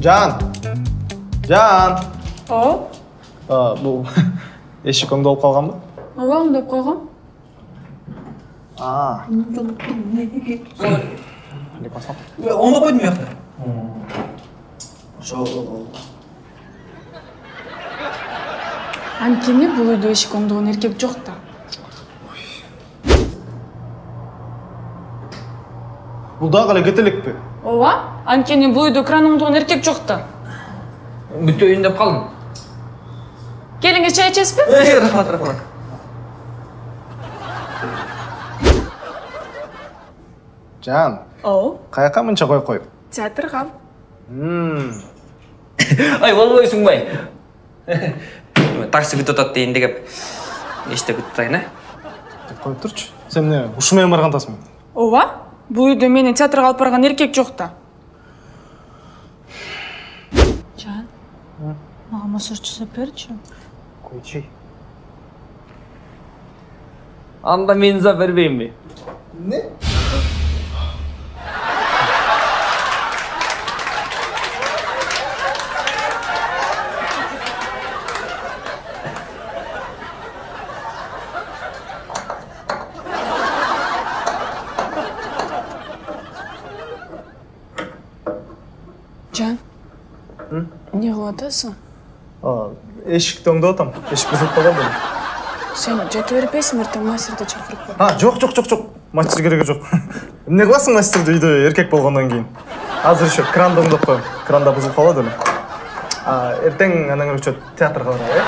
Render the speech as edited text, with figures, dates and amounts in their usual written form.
Жан! Жан! О? Бұл ешік оңдалып қалған ба? Ооба, оңдап қойғам. Оңдап қойдым яқты. Анткени бул үйдө эшик оңдогон эркек жок да. Бұл да қалай кетелек пе? Ооба, анткени бул үйдө кран оңдогон эркек жок да. Бүтөйүн деп қалдым. Келиңиз чай ичесизби? Рахмат. Жан, О, қаяққа мынша қойып? театрга. Ай, болбойсуң бай. Такси күтіп отат дейін деп неште күтіп тұрайын, а? Қойып тұршы. Сен не, ұшымен барғантасың? Ооба, бул үйдө мени театрга алып барган эркек жок да. Жан, мага массаж жасап берчи. Койчи. Анда мен за бербейм бе? Не? Жан, не кылып атасың? Ешікті оңдап атам. Ешік бұзылып қалған бөлім. Сен жата бербейсің, ертең мастерді чакырып кел. Жоқ. Мастер керегі жоқ. Не қыласың мастерді үйде еркек болғаннан кейін? Азыр еще кранды оңдап қойым. Кранда бұзылып қалады өлі. Ертең анаңыр үшін театрға барайық,